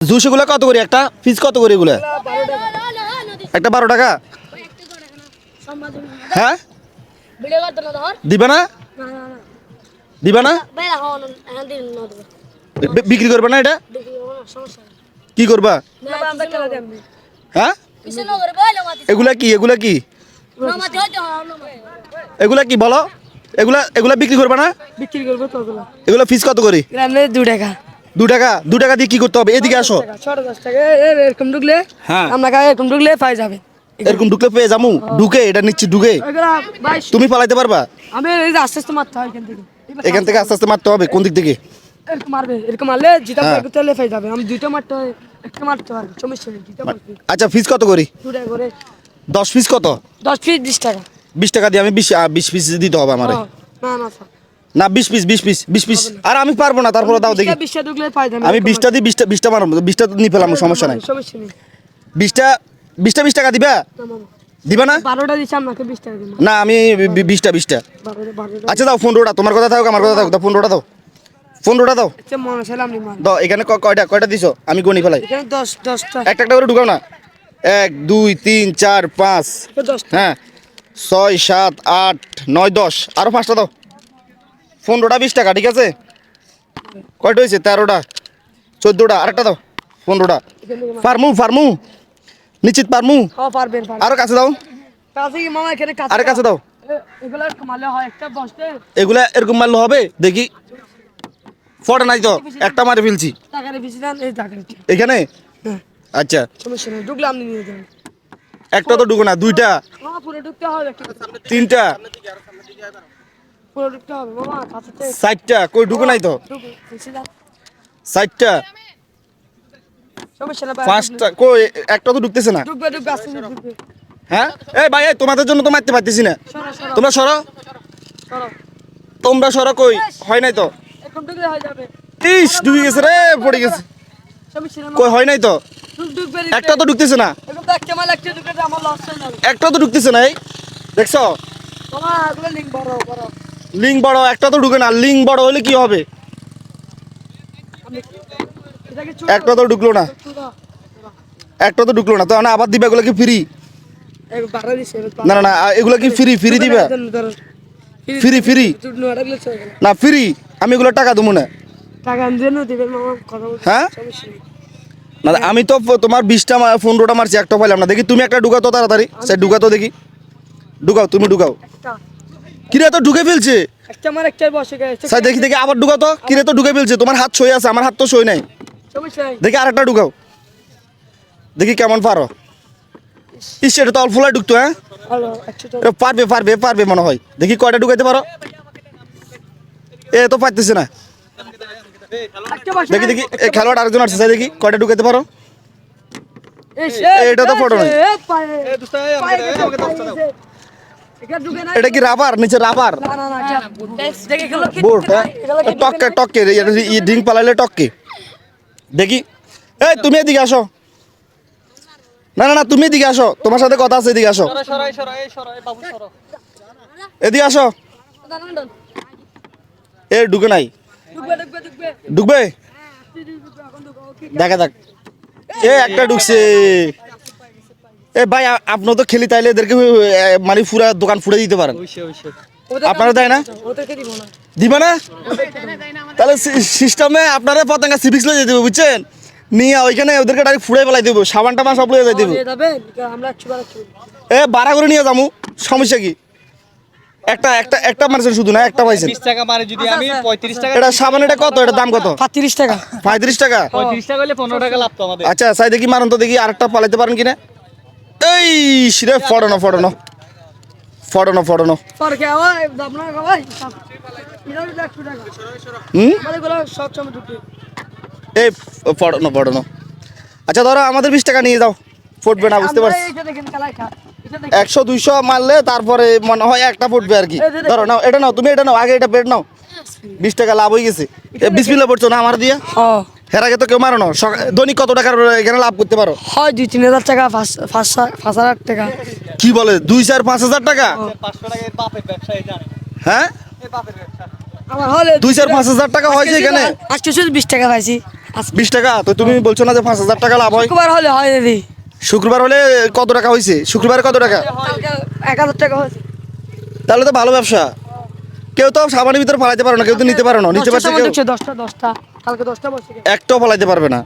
জুসগুলো কত করে একটা পিস কত করে এগুলো একটা 12 টাকা হ্যাঁ দিবা না দিবা না বিক্রি করবে না এটা কি করবা হ্যাঁ এগুলা কি এগুলা কি এগুলা কি বলো এগুলা এগুলা বিক্রি করবে না বিক্রি করবো তো এগুলা ফিস কত করে 2 টাকা 2 টাকা দিয়ে কি করতে হবে এদিকে আসো 10 টাকা এরকম ঢুকলে হ্যাঁ আমরা এরকম ঢুকলে পাই যাবে এরকম ঢুকলে পেয়ে যামু ঢুকে এটা নিচ্ছি ঢুকে তুমি পালাইতে পারবা আমি এই যে আস্তে আস্তে মারতে হয় এখান থেকে আস্তে আস্তে মারতে হবে কোন দিক থেকে এরকম মারবে এরকম মারলে জিতা তেলে পাই যাবে আমি দুইটা মারতে হয় একটা মারতে পারবো সমস্যা নেই দুইটা মারবে আচ্ছা ফিস কত করি 2 টাকা করে 10 পিস কত 10 পিস 20 টাকা 20 টাকা দিয়ে আমি 20 পিস দিতে হবে আমারে না না স্যার না 20 পিস আর আমি পারবো না তারপরে দাও দেখি 20টা ঢুকলে পাই যাবে আমি 20টা দিয়ে 20টা মারবো 20টা নিয়ে পেলাম সমস্যা নাই সমস্যা নেই 20 টাকা দিবা দিবা না 12টা দিছি আপনাকে 20 টাকা দিন না আমি 20টা 12টা আচ্ছা দাও 15টা তোমার কথা থাকুক আমার কথা থাকুক দাও 15টা দাও 15টা দাও আচ্ছা মনে ছিল আপনি মার দাও এখানে কয়টা দিছো আমি গণি ফেলাই এখানে 10টা একটা করে ঢুকাও না 1 2 3 4 5 10টা হ্যাঁ 6 7 8 9 10 আরো 5টা দাও 15টা 20 টাকা ঠিক আছে কয়টা হয়েছে 13টা 14টা আরেকটা দাও 15টা ফার্মু নিশ্চিত পারমু হ্যাঁ পারবেন আরো কাছে দাও কাছে কি মামা এখানে কাছে আরে কাছে দাও এগুলা কামালে হয় একটা বসতে এগুলা এরকম মারলে হবে দেখি ফটো নাই তো একটা মারে ফেলছি টাকারে বেশি দেন এই টাকারে এখানে হ্যাঁ আচ্ছা সমস্যা নেই ঢুকলে আপনি নিয়ে যাবেন একটা তো ঢুকো না 2টা মামা পুরো ঢুকতে হবে একটা 3টা পুরো ঢুকতে হবে মামা কাছে 4টা কই ঢুকো নাই তো ঢুকে বেশি দেন 4টা সমস্যা না 5টা কই একটা তো ঢুকতেছে না ঢুকবে আস্তে ঢুকবে হ্যাঁ এই ভাই এই তোমাদের জন্য তো মারতে পারতেছি না সরো তোমরা সরো সরো তোমরা সরো কই হয় নাই তো এখন ঢুকলে হয়ে যাবে ইস ডুবে গেছে রে পড়ে গেছে সমস্যা না কই হয় নাই তো ঢুকবে একটা তো ঢুকতেছে না এখন তো একটা মাল একটা ঢুকে আমার লস হয়ে যাবে একটা তো ঢুকতেছে না এই দেখছো মামা এগুলো লিংক বড় লিঙ্ক বড় একটা তো ঢুকে না লিঙ্ক বড় হলে কি হবে এটাকে একটা তো ঢুকলো না একটা তো ঢুকলো না তো না আবার দিবা এগুলো কি ফ্রি এক বাড়া দিছে না না না এগুলো কি ফ্রি দিবা ফ্রি না ফ্রি আমি এগুলো টাকা দেবো না টাকা দেন দিবেন মামা কথা বলছি হ্যাঁ সমস্যা নেই না আমি তো তোমার 20টা 15টা মারছি একটা পাইলাম না দেখি তুমি একটা ঢুকাও তো তাড়াতাড়ি সে ঢুকাও তো দেখি ঢুকাও তুমি ঢুকাও একটা কিরে তো ঢুকে ফেলছে একটা আমার একটা বসে গেছে স্যার দেখি দেখি আবার ঢুকাও তো কিরে তো ঢুকে ফেলছে তোমার হাত সই আছে আমার হাত তো সই নাই সমস্যা নেই দেখি আরেকটা ঢুকাও দেখি কেমন পারো ইস এটা তো অল্প ফুলাই ঢুকতো হ্যাঁ ভালো একটা এটা পারবে মনে হয় দেখি কয়টা ঢুকাইতে পারো এ তো পারতেছে না একটা বসে দেখি দেখি খেলোয়াড় আরেকজন আসছে দেখি কয়টা ঢুকাইতে পারো এটা তো ফটো নয় এটা কি রাবার নিচে রাবার বোর্ড হ্যাঁ টক্কে ড্রিঙ্ক পালাইলে টক্কে দেখি এই তুমি এদিকে আসো না তুমি এদিকে আসো তোমার সাথে কথা আছে এদিকে আসো এদিকে আসো এ ঢুকে নাই ঢুকবে দেখা যাক এ একটা ঢুকছে এ ভাই আপনি তো খেলি তাইলে এদেরকে মানে পুরা দোকান ফুড়ে দিতে পারেন আপনারা দেয় না দিবে না তাহলে সিস্টেমে আপনারা পতাকা সিভিক্স লয়ে যেতে বুঝছেন নিয়ে ওইখানে ওদেরকে ডাইরেক্ট ফুড়ে ফেলাই দেবো সাবান টাবান সব লয়ে যাই দেবো এ ভাড়া করে নিয়ে যাবো সমস্যা কি একটা মারছেন শুধু না একটা পাইছেন 20 টাকা মারে যদি আমি 35 টাকা এটা সাবান এটা কত এটা দাম কত 35 টাকা 35 টাকা 35 টাকা হলে 15 টাকা লাভ তো আমাদের আচ্ছা চাই দেখি মারুন তো দেখি আরেকটা পালাইতে পারেন কিনা এই রে ফড়নো ফরকে ওই দাবনা ভাই এটা 100 টাকা হুম আমাদের গুলো সব সময় ঢুকে এই ফড়নো আচ্ছা ধরো আমাদের 20 টাকা নিয়ে যাও ফুটবে না বুঝতে পারছি এটা দেখেন কালাই খা এটা 100 200 মারলে তারপরে মনে হয় একটা ফুটবে আর কি ধরো নাও এটা নাও তুমি এটা নাও আগে এটা পেট নাও 20 টাকা লাভ হয়ে গেছে বিসমিল্লাহ পড়ছো না আমার দিয়া হ্যাঁ এর আগে তো কেউ মারো না দৈনিক কত টাকার এখানে লাভ করতে পারো হয় 2-3 হাজার টাকা 5,000 টাকা কি বলে 2-4-5 হাজার টাকা 500 টাকা এর বাপের ব্যবসা এই জানে হ্যাঁ এই বাপের ব্যবসা আমার হলে 2-4-5 হাজার টাকা হয়েছে এখানে 820 টাকা পাইছি 20 টাকা তো তুমি বলছো না যে 5,000 টাকা লাভ হয়? শুক্রবার হলে হয় দিদি। শুক্রবার হলে কত টাকা হয়েছে? শুক্রবারে কত টাকা? কালকে 1000 টাকা হয়েছে। তাহলে তো ভালো ব্যবসা। কেউ তো সাবানের ভিতরে ফালাইতে পারো না, কেউ তো নিতে পারো না, নিতে 10টা পারছে সামান কেউ? ঢুকছে, 10টা কালকে 10টা বসে গেছে। একটাও ফালাইতে পারবে না।